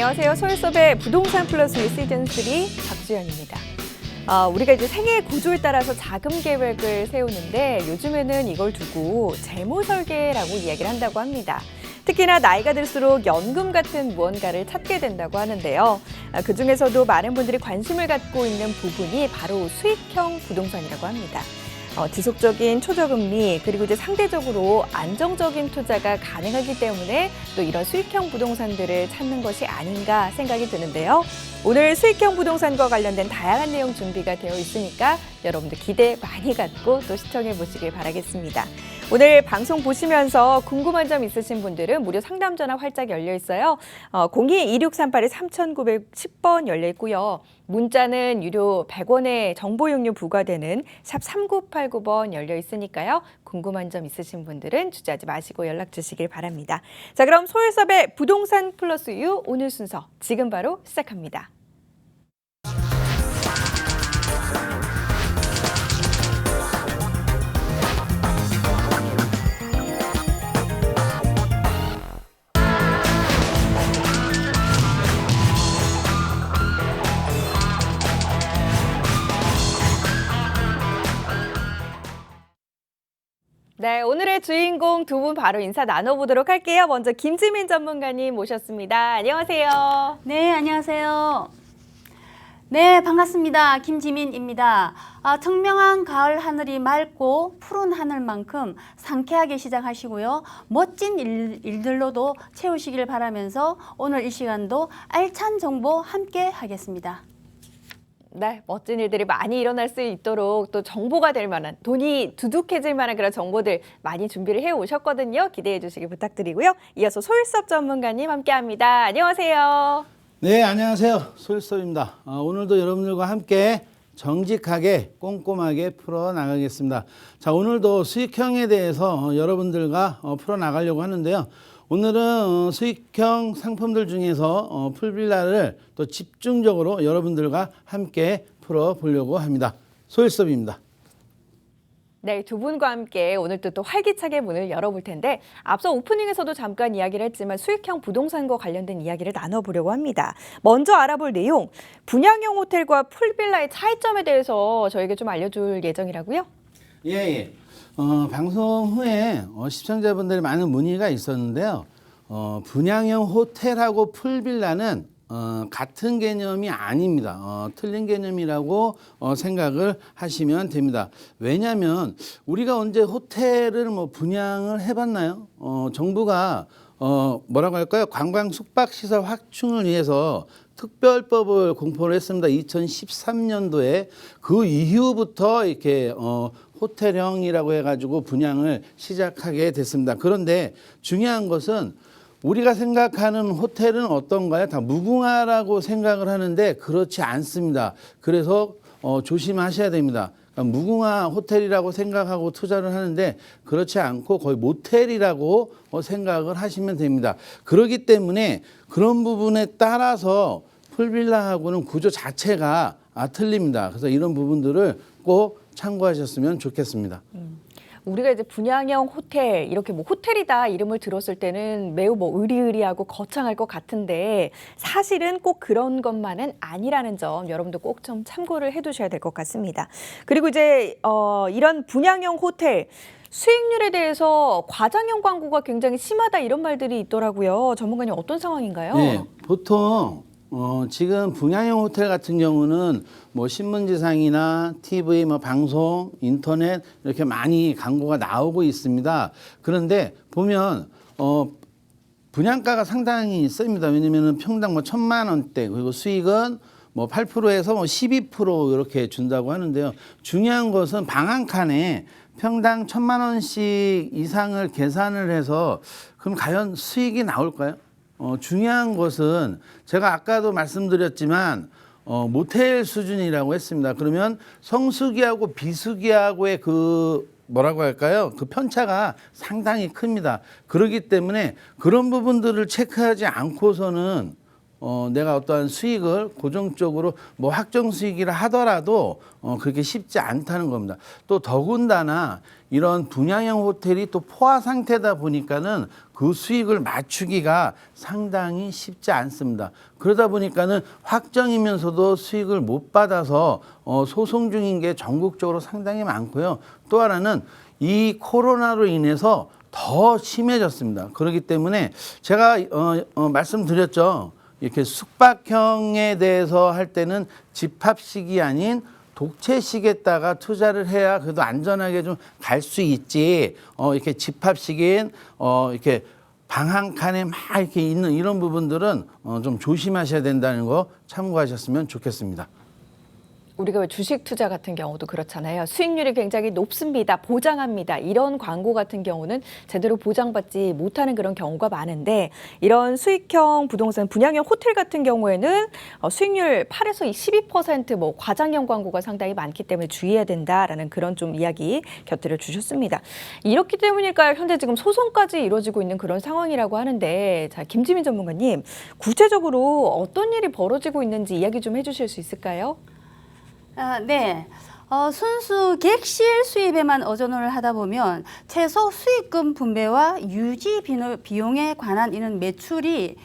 안녕하세요. 서울섭의 부동산 플러스 시즌 3 박주연입니다. 우리가 이제 생애 구조에 따라서 자금 계획을 세우는데 요즘에는 이걸 두고 재무 설계라고 이야기를 한다고 합니다. 특히나 나이가 들수록 연금 같은 무언가를 찾게 된다고 하는데요. 그중에서도 많은 분들이 관심을 갖고 있는 부분이 바로 수익형 부동산이라고 합니다. 지속적인 초저금리 그리고 이제 상대적으로 안정적인 투자가 가능하기 때문에 또 이런 수익형 부동산들을 찾는 것이 아닌가 생각이 드는데요. 오늘 수익형 부동산과 관련된 다양한 내용 준비가 되어 있으니까 여러분들 기대 많이 갖고 또 시청해 보시길 바라겠습니다. 오늘 방송 보시면서 궁금한 점 있으신 분들은 무료 상담 전화 활짝 열려 있어요. 02-2638-3910번 열려 있고요. 문자는 유료 100원의 정보 이용료 부과되는 샵 3989번 열려 있으니까요. 궁금한 점 있으신 분들은 주저하지 마시고 연락 주시길 바랍니다. 자, 그럼 서울섭의 부동산 플러스 유 오늘 순서 지금 바로 시작합니다. 네, 오늘의 주인공 두 분 바로 인사 나눠보도록 할게요. 먼저 김지민 전문가님 모셨습니다. 안녕하세요. 네, 안녕하세요. 네, 반갑습니다. 김지민입니다. 청명한 가을 하늘이 맑고 푸른 하늘만큼 상쾌하게 시작하시고요. 멋진 일들로도 채우시길 바라면서 오늘 이 시간도 알찬 정보 함께 하겠습니다. 네, 멋진 일들이 많이 일어날 수 있도록 또 정보가 될 만한, 돈이 두둑해질 만한 그런 정보들 많이 준비를 해오셨거든요. 기대해 주시기 부탁드리고요. 이어서 소일섭 전문가님 함께합니다. 안녕하세요. 네, 안녕하세요. 소일섭입니다. 오늘도 여러분들과 함께 정직하게 꼼꼼하게 풀어나가겠습니다. 자, 오늘도 수익형에 대해서 여러분들과 풀어나가려고 하는데요. 오늘은 수익형 상품들 중에서 풀빌라를 또 집중적으로 여러분들과 함께 풀어보려고 합니다. 소일섭입니다. 네, 두 분과 함께 오늘 또 활기차게 문을 열어볼 텐데 앞서 오프닝에서도 잠깐 이야기를 했지만 수익형 부동산과 관련된 이야기를 나눠보려고 합니다. 먼저 알아볼 내용, 분양형 호텔과 풀빌라의 차이점에 대해서 저에게 좀 알려줄 예정이라고요? 예. 방송 후에 시청자분들이 많은 문의가 있었는데요. 분양형 호텔하고 풀빌라는 같은 개념이 아닙니다. 틀린 개념이라고 생각을 하시면 됩니다. 왜냐하면 우리가 언제 호텔을 분양을 해봤나요? 정부가 뭐라고 할까요? 관광 숙박시설 확충을 위해서 특별법을 공포를 했습니다. 2013년도에 그 이후부터 이렇게 호텔형이라고 해가지고 분양을 시작하게 됐습니다. 그런데 중요한 것은 우리가 생각하는 호텔은 어떤가요? 다 무궁화라고 생각을 하는데 그렇지 않습니다. 그래서 조심하셔야 됩니다. 그러니까 무궁화 호텔이라고 생각하고 투자를 하는데 그렇지 않고 거의 모텔이라고 생각을 하시면 됩니다. 그렇기 때문에 그런 부분에 따라서 풀빌라하고는 구조 자체가 틀립니다. 그래서 이런 부분들을 꼭 참고하셨으면 좋겠습니다. 우리가 이제 분양형 호텔, 이렇게 호텔이다 이름을 들었을 때는 매우 으리으리하고 거창할 것 같은데 사실은 꼭 그런 것만은 아니라는 점 여러분도 꼭 좀 참고를 해두셔야 될 것 같습니다. 그리고 이제 이런 분양형 호텔 수익률에 대해서 과장형 광고가 굉장히 심하다 이런 말들이 있더라고요. 전문가님 어떤 상황인가요? 네, 보통 지금 분양형 호텔 같은 경우는 신문지상이나 TV, 방송, 인터넷 이렇게 많이 광고가 나오고 있습니다. 그런데 보면 분양가가 상당히 셉니다. 왜냐하면 평당 1,000만 원대 그리고 수익은 8%에서 12% 이렇게 준다고 하는데요. 중요한 것은 방 한 칸에 평당 1,000만 원씩 이상을 계산을 해서 그럼 과연 수익이 나올까요? 중요한 것은 제가 아까도 말씀드렸지만 모텔 수준이라고 했습니다. 그러면 성수기하고 비수기하고의 그 편차가 상당히 큽니다. 그렇기 때문에 그런 부분들을 체크하지 않고서는 내가 어떠한 수익을 고정적으로 뭐 확정 수익이라 하더라도 그렇게 쉽지 않다는 겁니다. 또 더군다나 이런 분양형 호텔이 또 포화 상태다 보니까는 그 수익을 맞추기가 상당히 쉽지 않습니다. 그러다 보니까는 확정이면서도 수익을 못 받아서 소송 중인 게 전국적으로 상당히 많고요. 또 하나는 이 코로나로 인해서 더 심해졌습니다. 그렇기 때문에 제가 말씀드렸죠. 이렇게 숙박형에 대해서 할 때는 집합식이 아닌 독채식에다가 투자를 해야 그래도 안전하게 좀 갈 수 있지. 이렇게 집합식인 이렇게 방 한 칸에 막 이렇게 있는 이런 부분들은 좀 조심하셔야 된다는 거 참고하셨으면 좋겠습니다. 우리가 왜 주식 투자 같은 경우도 그렇잖아요. 수익률이 굉장히 높습니다. 보장합니다. 이런 광고 같은 경우는 제대로 보장받지 못하는 그런 경우가 많은데 이런 수익형 부동산 분양형 호텔 같은 경우에는 수익률 8에서 12% 뭐 과장형 광고가 상당히 많기 때문에 주의해야 된다라는 그런 좀 이야기 곁들여 주셨습니다. 이렇기 때문일까요? 현재 지금 소송까지 이루어지고 있는 그런 상황이라고 하는데 자, 김지민 전문가님 구체적으로 어떤 일이 벌어지고 있는지 이야기 좀 해주실 수 있을까요? 네. 순수 객실 수입에만 의존을 하다 보면 최소 수익금 분배와 유지 비용에 관한 이런 매출이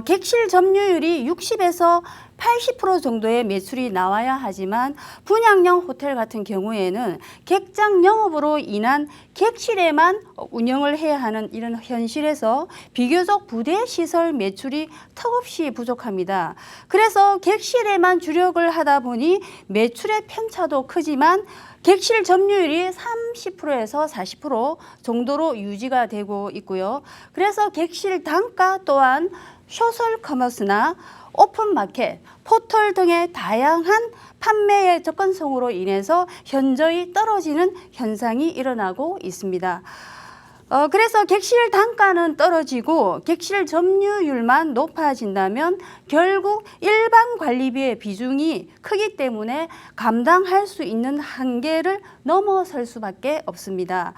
객실 점유율이 60에서 80% 정도의 매출이 나와야 하지만 분양형 호텔 같은 경우에는 객장 영업으로 인한 객실에만 운영을 해야 하는 이런 현실에서 비교적 부대 시설 매출이 턱없이 부족합니다. 그래서 객실에만 주력을 하다 보니 매출의 편차도 크지만 객실 점유율이 30%에서 40% 정도로 유지가 되고 있고요. 그래서 객실 단가 또한 소셜 커머스나 오픈마켓, 포털 등의 다양한 판매의 접근성으로 인해서 현저히 떨어지는 현상이 일어나고 있습니다. 그래서 객실 단가는 떨어지고 객실 점유율만 높아진다면 결국 일반 관리비의 비중이 크기 때문에 감당할 수 있는 한계를 넘어설 수밖에 없습니다.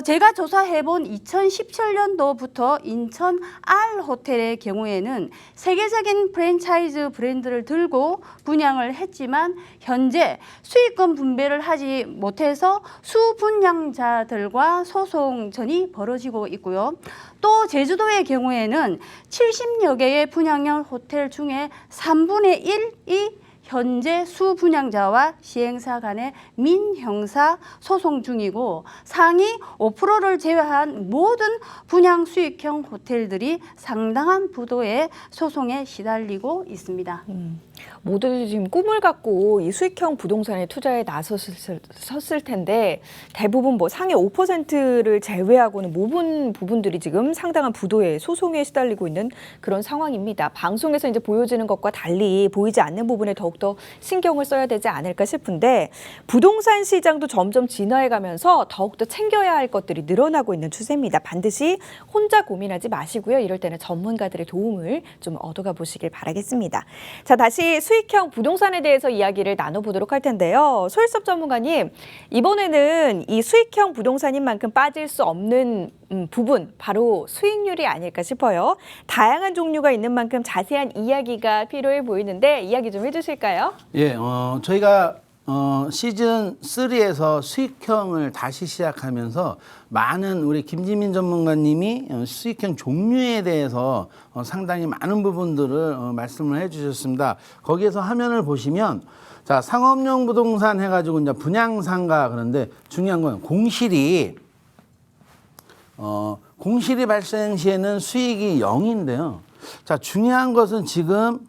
제가 조사해본 2017년도부터 인천 R 호텔의 경우에는 세계적인 프랜차이즈 브랜드를 들고 분양을 했지만 현재 수익금 분배를 하지 못해서 수분양자들과 소송전이 벌어지고 있고요. 또 제주도의 경우에는 70여 개의 분양형 호텔 중에 3분의 1이 현재 수분양자와 시행사 간의 민형사 소송 중이고 상위 5%를 제외한 모든 분양 수익형 호텔들이 상당한 부도의 소송에 시달리고 있습니다. 모두들 지금 꿈을 갖고 이 수익형 부동산에 투자에 나섰을 텐데 대부분 뭐 상위 5%를 제외하고는 모든 부분들이 지금 상당한 부도의 소송에 시달리고 있는 그런 상황입니다. 방송에서 이제 보여지는 것과 달리 보이지 않는 부분에 더욱더 신경을 써야 되지 않을까 싶은데 부동산 시장도 점점 진화해가면서 더욱더 챙겨야 할 것들이 늘어나고 있는 추세입니다. 반드시 혼자 고민하지 마시고요. 이럴 때는 전문가들의 도움을 좀 얻어가 보시길 바라겠습니다. 자, 다시 수익형 부동산에 대해서 이야기를 나눠보도록 할 텐데요. 소일섭 전문가님, 이번에는 이 수익형 부동산인 만큼 빠질 수 없는 부분, 바로 수익률이 아닐까 싶어요. 다양한 종류가 있는 만큼 자세한 이야기가 필요해 보이는데 이야기 좀 해주실까요? 예, 저희가 시즌 3에서 수익형을 다시 시작하면서 많은 우리 김지민 전문가님이 수익형 종류에 대해서 상당히 많은 부분들을 말씀을 해주셨습니다. 거기에서 화면을 보시면 자, 상업용 부동산 해가지고 이제 분양상가 그런데 중요한 건 공실이 발생 시에는 수익이 0인데요. 자, 중요한 것은 지금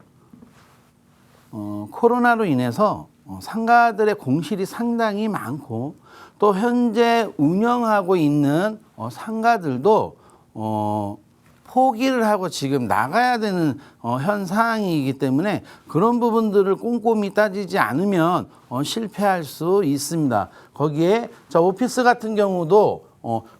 코로나로 인해서 상가들의 공실이 상당히 많고 또 현재 운영하고 있는 상가들도 포기를 하고 지금 나가야 되는 현 상황이기 때문에 그런 부분들을 꼼꼼히 따지지 않으면 실패할 수 있습니다. 거기에 오피스 같은 경우도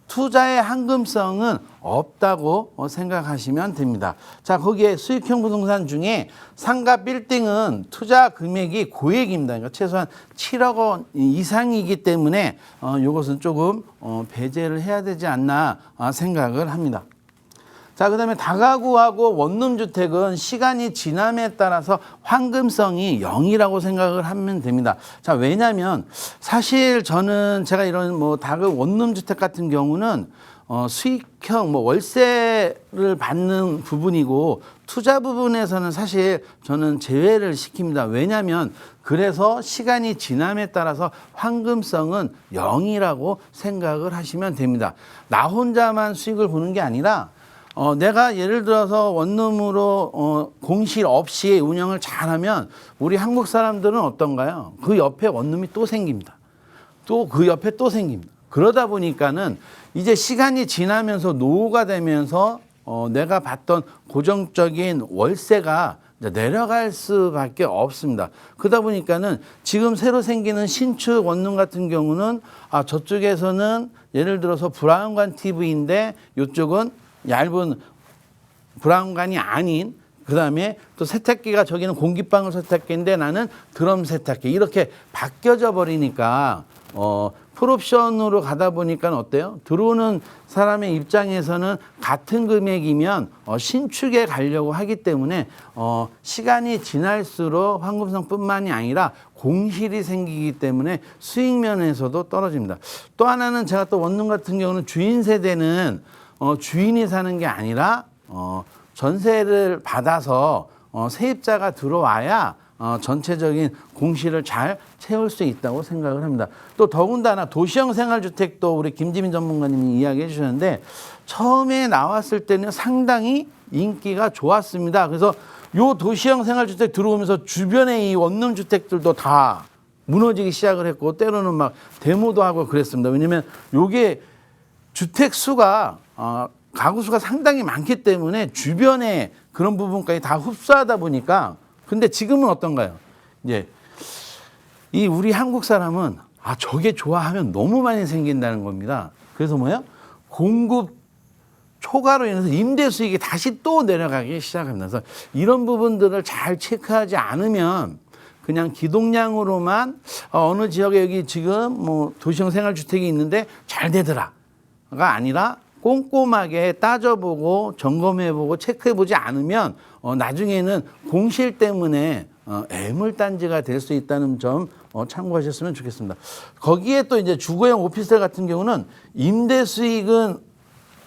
투자의 황금성은 없다고 생각하시면 됩니다. 자, 거기에 수익형 부동산 중에 상가 빌딩은 투자 금액이 고액입니다. 그러니까 최소한 7억 원 이상이기 때문에 이것은 조금 배제를 해야 되지 않나 생각을 합니다. 자, 그다음에 다가구하고 원룸 주택은 시간이 지남에 따라서 황금성이 0이라고 생각을 하면 됩니다. 자, 왜냐하면 사실 저는 제가 이런 뭐 다가구 원룸 주택 같은 경우는 수익형 뭐 월세를 받는 부분이고 투자 부분에서는 사실 저는 제외를 시킵니다. 왜냐하면 그래서 시간이 지남에 따라서 황금성은 0이라고 생각을 하시면 됩니다. 나 혼자만 수익을 보는 게 아니라 내가 예를 들어서 원룸으로 공실 없이 운영을 잘하면 우리 한국 사람들은 어떤가요? 그 옆에 원룸이 또 생깁니다. 또 그 옆에 또 생깁니다. 그러다 보니까는 이제 시간이 지나면서 노후가 되면서 내가 받던 고정적인 월세가 내려갈 수밖에 없습니다. 그러다 보니까는 지금 새로 생기는 신축 원룸 같은 경우는 저쪽에서는 예를 들어서 브라운관 TV인데 이쪽은 얇은 브라운관이 아닌 그다음에 또 세탁기가 저기는 공기방울 세탁기인데 나는 드럼 세탁기 이렇게 바뀌어져 버리니까 풀옵션으로 가다 보니까 어때요? 들어오는 사람의 입장에서는 같은 금액이면 신축에 가려고 하기 때문에 시간이 지날수록 황금성뿐만이 아니라 공실이 생기기 때문에 수익 면에서도 떨어집니다. 또 하나는 제가 또 원룸 같은 경우는 주인 세대는 주인이 사는 게 아니라 전세를 받아서 세입자가 들어와야 전체적인 공실을 잘 채울 수 있다고 생각을 합니다. 또 더군다나 도시형 생활주택도 우리 김지민 전문가님이 이야기해 주셨는데 처음에 나왔을 때는 상당히 인기가 좋았습니다. 그래서 요 도시형 생활주택 들어오면서 주변에 이 원룸 주택들도 다 무너지기 시작을 했고 때로는 막 데모도 하고 그랬습니다. 왜냐면 요게 주택 수가 가구 수가 상당히 많기 때문에 주변에 그런 부분까지 다 흡수하다 보니까 근데 지금은 어떤가요? 이제 이 우리 한국 사람은 저게 좋아하면 너무 많이 생긴다는 겁니다. 그래서 뭐예요? 공급 초과로 인해서 임대 수익이 다시 또 내려가기 시작합니다. 그래서 이런 부분들을 잘 체크하지 않으면 그냥 기동량으로만 어느 지역에 여기 지금 뭐 도시형 생활주택이 있는데 잘 되더라가 아니라 꼼꼼하게 따져보고 점검해보고 체크해보지 않으면 나중에는 공실 때문에 애물단지가 될 수 있다는 점 참고하셨으면 좋겠습니다. 거기에 또 이제 주거형 오피스텔 같은 경우는 임대 수익은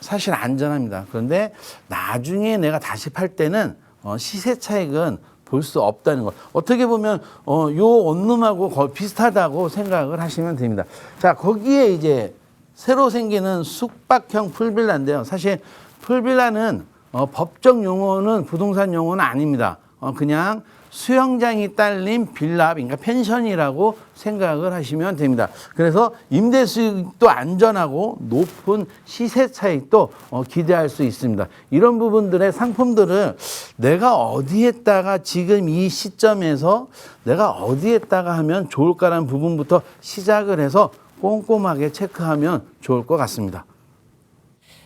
사실 안전합니다. 그런데 나중에 내가 다시 팔 때는 시세 차익은 볼 수 없다는 것. 어떻게 보면 요 원룸하고 거의 비슷하다고 생각을 하시면 됩니다. 자, 거기에 이제 새로 생기는 숙박형 풀빌라인데요. 사실 풀빌라는 법적 용어는 부동산 용어는 아닙니다. 그냥 수영장이 딸린 빌라, 그러니까 펜션이라고 생각을 하시면 됩니다. 그래서 임대 수익도 안전하고 높은 시세 차익도 기대할 수 있습니다. 이런 부분들의 상품들을 내가 어디에다가 지금 이 시점에서 내가 어디에다가 하면 좋을까라는 부분부터 시작을 해서 꼼꼼하게 체크하면 좋을 것 같습니다.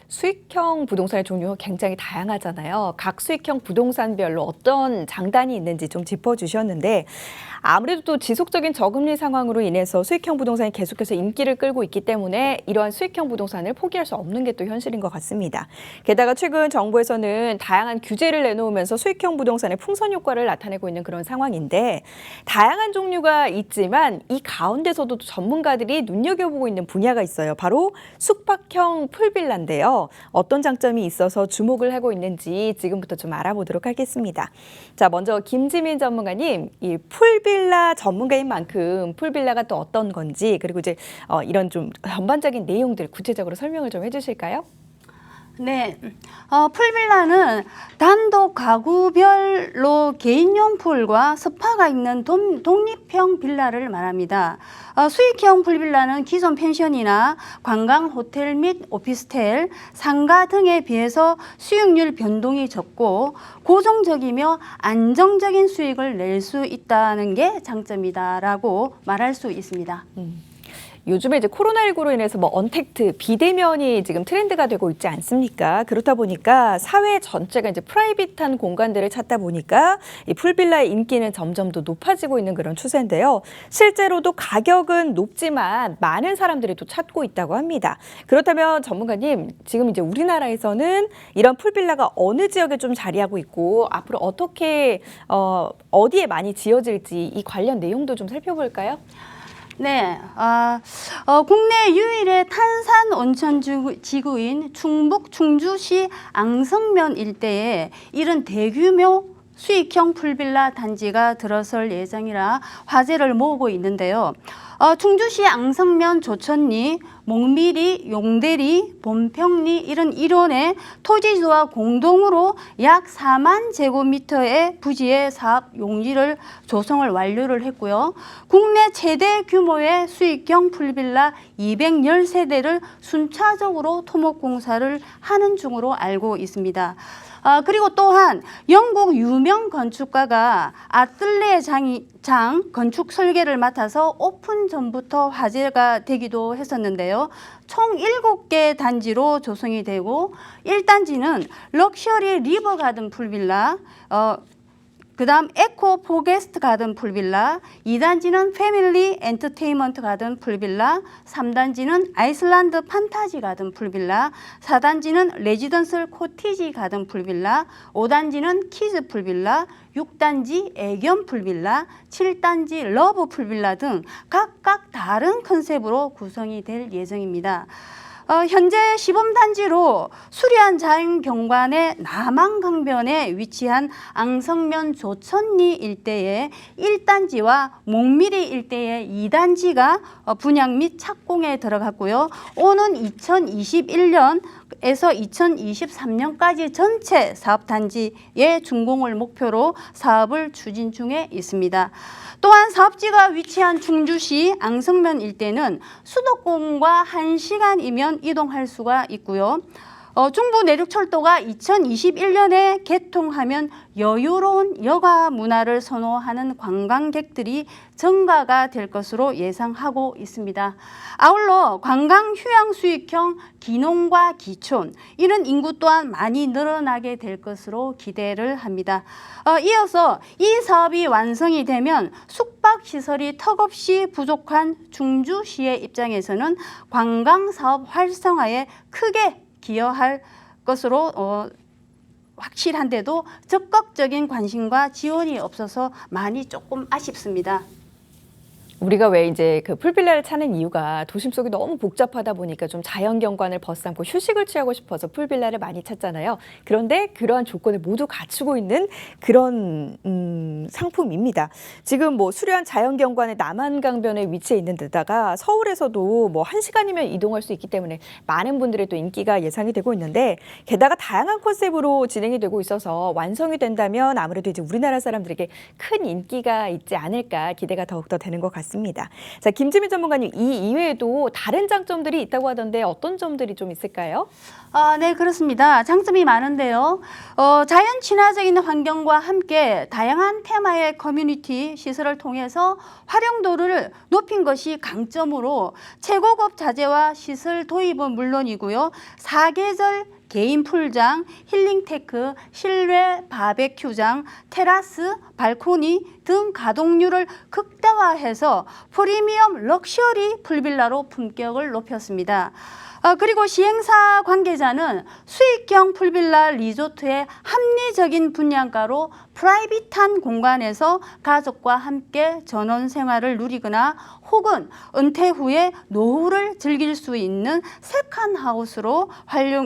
수익형 부동산의 종류가 굉장히 다양하잖아요. 각 수익형 부동산별로 어떤 장단이 있는지 좀 짚어주셨는데 아무래도 또 지속적인 저금리 상황으로 인해서 수익형 부동산이 계속해서 인기를 끌고 있기 때문에 이러한 수익형 부동산을 포기할 수 없는 게 또 현실인 것 같습니다. 게다가 최근 정부에서는 다양한 규제를 내놓으면서 수익형 부동산의 풍선 효과를 나타내고 있는 그런 상황인데 다양한 종류가 있지만 이 가운데서도 전문가들이 눈여겨보고 있는 분야가 있어요. 바로 숙박형 풀빌라인데요. 어떤 장점이 있어서 주목을 하고 있는지 지금부터 좀 알아보도록 하겠습니다. 자, 먼저 김지민 전문가님, 이 풀빌라 전문가인 만큼 풀빌라가 또 어떤 건지 그리고 이제 이런 좀 전반적인 내용들 구체적으로 설명을 좀 해주실까요? 네, 풀빌라는 단독 가구별로 개인용 풀과 스파가 있는 독립형 빌라를 말합니다. 수익형 풀빌라는 기존 펜션이나 관광 호텔 및 오피스텔, 상가 등에 비해서 수익률 변동이 적고 고정적이며 안정적인 수익을 낼 수 있다는 게 장점이다라고 말할 수 있습니다. 요즘에 이제 코로나19로 인해서 뭐 언택트, 비대면이 지금 트렌드가 되고 있지 않습니까? 그렇다 보니까 사회 전체가 이제 프라이빗한 공간들을 찾다 보니까 이 풀빌라의 인기는 점점 더 높아지고 있는 그런 추세인데요. 실제로도 가격은 높지만 많은 사람들이 또 찾고 있다고 합니다. 그렇다면 전문가님, 지금 이제 우리나라에서는 이런 풀빌라가 어느 지역에 좀 자리하고 있고 앞으로 어떻게 어디에 많이 지어질지 이 관련 내용도 좀 살펴볼까요? 네, 국내 유일의 탄산 온천 지구인 충북 충주시 앙성면 일대에 이런 대규모 수익형 풀빌라 단지가 들어설 예정이라 화제를 모으고 있는데요. 충주시 앙성면 조천리, 목미리, 용대리, 본평리 이런 일원의 토지주와 공동으로 약 4만 제곱미터의 부지의 사업 용지를 조성을 완료를 했고요. 국내 최대 규모의 수익형 풀빌라 210세대를 순차적으로 토목공사를 하는 중으로 알고 있습니다. 그리고 또한 영국 유명 건축가가 아틀레 장 건축 설계를 맡아서 오픈 전부터 화제가 되기도 했었는데요. 총 7개 단지로 조성이 되고 1단지는 럭셔리 리버 가든 풀빌라, 그다음 에코 포게스트 가든 풀빌라, 2단지는 패밀리 엔터테인먼트 가든 풀빌라, 3단지는 아이슬란드 판타지 가든 풀빌라, 4단지는 레지던셜 코티지 가든 풀빌라, 5단지는 키즈 풀빌라, 6단지 애견 풀빌라, 7단지 러브 풀빌라 등 각각 다른 컨셉으로 구성이 될 예정입니다. 현재 시범단지로 수려한 자연경관의 남한강변에 위치한 앙성면 조천리 일대의 1단지와 목미리 일대의 2단지가 분양 및 착공에 들어갔고요. 오는 2021년에서 2023년까지 전체 사업단지의 준공을 목표로 사업을 추진 중에 있습니다. 또한 사업지가 위치한 충주시 앙성면 일대는 수도권과 1시간이면 이동할 수가 있고요. 중부 내륙철도가 2021년에 개통하면 여유로운 여가 문화를 선호하는 관광객들이 증가가 될 것으로 예상하고 있습니다. 아울러 관광 휴양 수익형 기농과 기촌 이런 인구 또한 많이 늘어나게 될 것으로 기대를 합니다. 이어서 이 사업이 완성이 되면 숙박시설이 턱없이 부족한 충주시의 입장에서는 관광사업 활성화에 크게 기여할 것으로 확실한데도 적극적인 관심과 지원이 없어서 많이 조금 아쉽습니다. 우리가 왜 이제 그 풀빌라를 찾는 이유가 도심 속이 너무 복잡하다 보니까 좀 자연 경관을 벗삼고 휴식을 취하고 싶어서 풀빌라를 많이 찾잖아요. 그런데 그러한 조건을 모두 갖추고 있는 그런 상품입니다. 지금 뭐 수려한 자연 경관의 남한강변에 위치해 있는 데다가 서울에서도 뭐 1시간이면 이동할 수 있기 때문에 많은 분들의 또 인기가 예상이 되고 있는데 게다가 다양한 컨셉으로 진행이 되고 있어서 완성이 된다면 아무래도 이제 우리나라 사람들에게 큰 인기가 있지 않을까 기대가 더욱더 되는 것 같습니다. 자, 김지민 전문가님, 이 이외에도 다른 장점들이 있다고 하던데 어떤 점들이 좀 있을까요? 네, 그렇습니다. 장점이 많은데요. 자연 친화적인 환경과 함께 다양한 테마의 커뮤니티 시설을 통해서 활용도를 높인 것이 강점으로 최고급 자재와 시설 도입은 물론이고요. 사계절 개인 풀장, 힐링테크, 실내 바베큐장, 테라스, 발코니 등 가동률을 극대화해서 프리미엄 럭셔리 풀빌라로 품격을 높였습니다. 그리고 시행사 관계자는 수익형 풀빌라 리조트의 합리적인 분양가로 프라이빗한 공간에서 가족과 함께 전원 생활을 누리거나 혹은 은퇴 후에 노후를 즐길 수 있는 세컨하우스로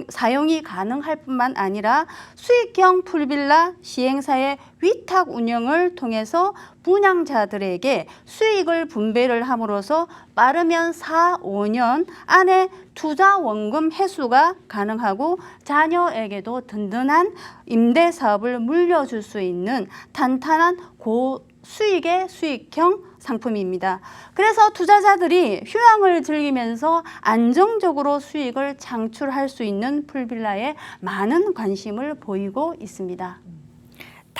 사용이 가능할 뿐만 아니라 수익형 풀빌라 시행사의 위탁 운영을 통해서 분양자들에게 수익을 분배를 함으로써 빠르면 4, 5년 안에 투자 원금 회수가 가능하고 자녀에게도 든든한 임대 사업을 물려줄 수 있는 탄탄한 고수익의 수익형 상품입니다. 그래서 투자자들이 휴양을 즐기면서 안정적으로 수익을 창출할 수 있는 풀빌라에 많은 관심을 보이고 있습니다.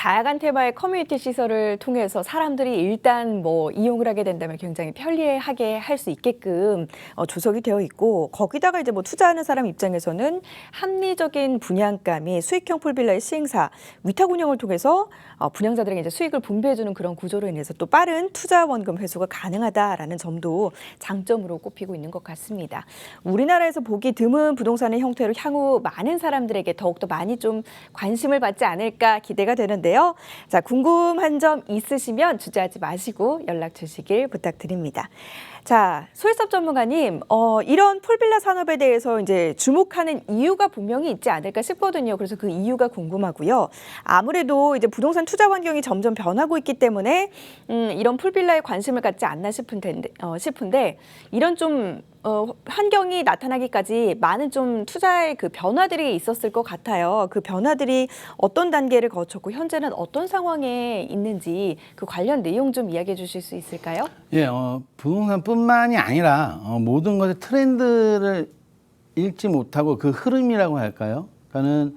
다양한 테마의 커뮤니티 시설을 통해서 사람들이 일단 뭐 이용을 하게 된다면 굉장히 편리하게 할 수 있게끔 조성이 되어 있고, 거기다가 이제 뭐 투자하는 사람 입장에서는 합리적인 분양가 및 수익형 풀빌라의 시행사, 위탁 운영을 통해서 분양자들에게 이제 수익을 분배해주는 그런 구조로 인해서 또 빠른 투자 원금 회수가 가능하다라는 점도 장점으로 꼽히고 있는 것 같습니다. 우리나라에서 보기 드문 부동산의 형태로 향후 많은 사람들에게 더욱더 많이 좀 관심을 받지 않을까 기대가 되는데요. 자, 궁금한 점 있으시면 주저하지 마시고 연락 주시길 부탁드립니다. 자, 소유섭 전문가님, 이런 풀빌라 산업에 대해서 이제 주목하는 이유가 분명히 있지 않을까 싶거든요. 그래서 그 이유가 궁금하고요. 아무래도 이제 부동산 투자 환경이 점점 변하고 있기 때문에 이런 풀빌라에 관심을 갖지 않나 싶은데 이런 좀 환경이 나타나기까지 많은 좀 투자의 그 변화들이 있었을 것 같아요. 그 변화들이 어떤 단계를 거쳤고 현재는 어떤 상황에 있는지 그 관련 내용 좀 이야기해 주실 수 있을까요? 예, 부동산뿐만이 아니라 모든 것의 트렌드를 읽지 못하고 그 흐름이라고 할까요? 그러니까는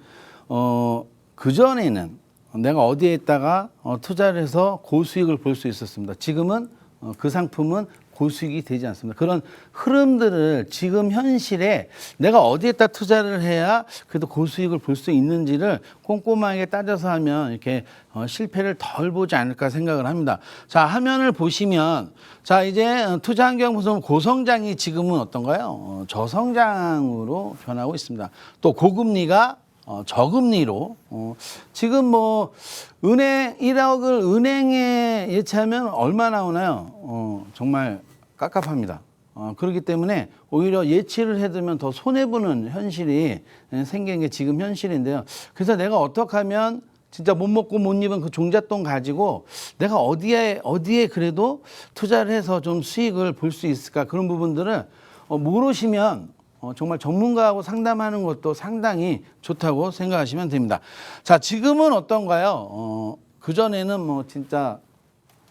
그 전에는 내가 어디에 있다가 투자를 해서 고수익을 볼 수 있었습니다. 지금은 그 상품은 고수익이 되지 않습니다. 그런 흐름들을 지금 현실에 내가 어디에다 투자를 해야 그래도 고수익을 볼 수 있는지를 꼼꼼하게 따져서 하면 이렇게 실패를 덜 보지 않을까 생각을 합니다. 자, 화면을 보시면 자, 이제 투자 환경 보면 고성장이 지금은 어떤가요? 저성장으로 변하고 있습니다. 또 고금리가 저금리로 지금 뭐 은행 1억을 은행에 예치하면 얼마 나오나요? 정말 깝깝합니다. 그렇기 때문에 오히려 예치를 해두면 더 손해보는 현실이 생기는 게 지금 현실인데요. 그래서 내가 어떻게 하면 진짜 못 먹고 못 입은 그 종잣돈 가지고 내가 어디에 그래도 투자를 해서 좀 수익을 볼 수 있을까, 그런 부분들을 모르시면 정말 전문가하고 상담하는 것도 상당히 좋다고 생각하시면 됩니다. 자, 지금은 어떤가요? 그전에는 뭐 진짜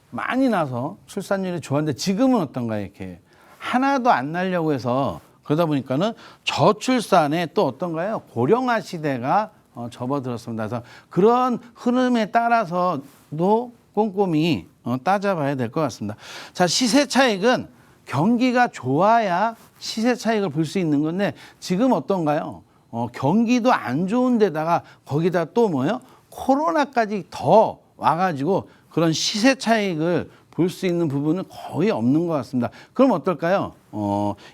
많이 나서 출산율이 좋았는데 지금은 어떤가요? 이렇게 하나도 안 나려고 해서 그러다 보니까는 저출산에 또 어떤가요? 고령화 시대가 접어들었습니다. 그래서 그런 흐름에 따라서도 꼼꼼히 따져봐야 될 것 같습니다. 자, 시세 차익은 경기가 좋아야 시세 차익을 볼 수 있는 건데 지금 어떤가요? 경기도 안 좋은 데다가 거기다 또 뭐요? 코로나까지 더 와가지고 그런 시세 차익을 볼 수 있는 부분은 거의 없는 것 같습니다. 그럼 어떨까요?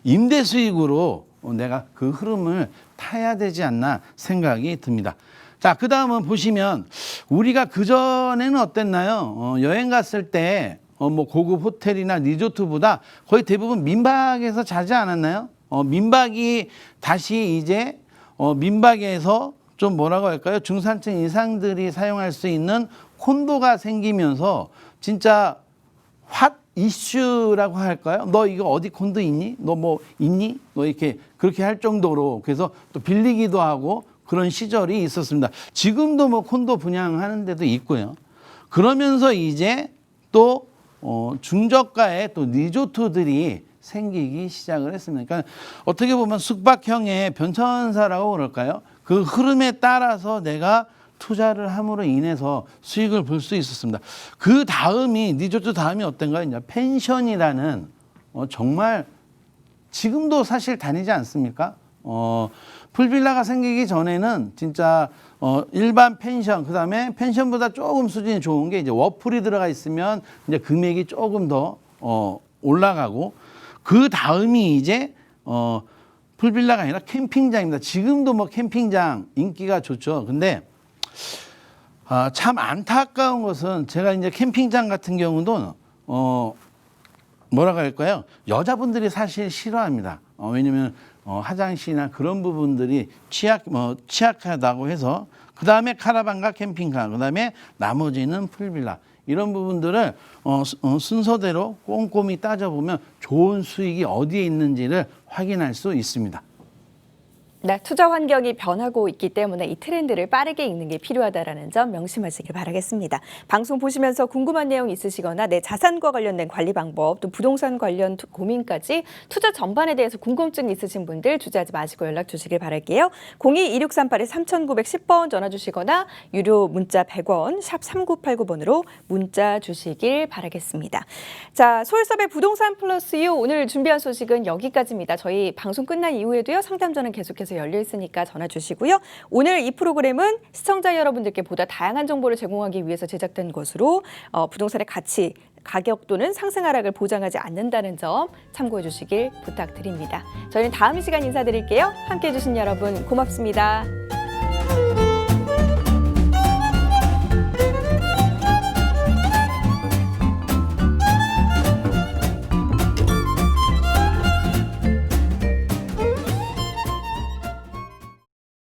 임대 수익으로 내가 그 흐름을 타야 되지 않나 생각이 듭니다. 자, 그 다음은 보시면 우리가 그전에는 어땠나요? 여행 갔을 때 뭐 고급 호텔이나 리조트보다 거의 대부분 민박에서 자지 않았나요? 민박이 다시 이제 민박에서 좀 뭐라고 할까요? 중산층 이상들이 사용할 수 있는 콘도가 생기면서 진짜 핫 이슈라고 할까요? 너 이거 어디 콘도 있니? 너 뭐 있니? 너 이렇게 그렇게 할 정도로, 그래서 또 빌리기도 하고 그런 시절이 있었습니다. 지금도 뭐 콘도 분양하는 데도 있고요. 그러면서 이제 또 중저가의 또 리조트들이 생기기 시작을 했습니다. 그러니까 어떻게 보면 숙박형의 변천사라고 그럴까요? 그 흐름에 따라서 내가 투자를 함으로 인해서 수익을 볼 수 있었습니다. 그 다음이 리조트 다음이 어떤가요? 이제 펜션이라는 정말 지금도 사실 다니지 않습니까? 풀빌라가 생기기 전에는 진짜 일반 펜션, 그다음에 펜션보다 조금 수준이 좋은 게 이제 워플이 들어가 있으면 이제 금액이 조금 더 올라가고, 그 다음이 이제 풀빌라가 아니라 캠핑장입니다. 지금도 뭐 캠핑장 인기가 좋죠. 근데 참 안타까운 것은 제가 이제 캠핑장 같은 경우도 뭐라고 할까요? 여자분들이 사실 싫어합니다. 왜냐면 화장실이나 그런 부분들이 취약하다고 해서, 그 다음에 카라반과 캠핑카, 그 다음에 나머지는 풀빌라, 이런 부분들을 순서대로 꼼꼼히 따져보면 좋은 수익이 어디에 있는지를 확인할 수 있습니다. 네, 투자 환경이 변하고 있기 때문에 이 트렌드를 빠르게 읽는 게 필요하다라는 점 명심하시길 바라겠습니다. 방송 보시면서 궁금한 내용 있으시거나 내 자산과 관련된 관리 방법, 또 부동산 관련 고민까지 투자 전반에 대해서 궁금증 있으신 분들 주저하지 마시고 연락 주시길 바랄게요. 02-2638-3910번 전화 주시거나 유료 문자 100원 샵 3989번으로 문자 주시길 바라겠습니다. 자, 서울섭의 부동산 플러스 유 오늘 준비한 소식은 여기까지입니다. 저희 방송 끝난 이후에도요. 상담전은 계속해서 열려 있으니까 전화 주시고요. 오늘 이 프로그램은 시청자 여러분들께 보다 다양한 정보를 제공하기 위해서 제작된 것으로 부동산의 가치, 가격 또는 상승 하락을 보장하지 않는다는 점 참고해 주시길 부탁드립니다. 저희는 다음 시간 인사드릴게요. 함께해 주신 여러분 고맙습니다.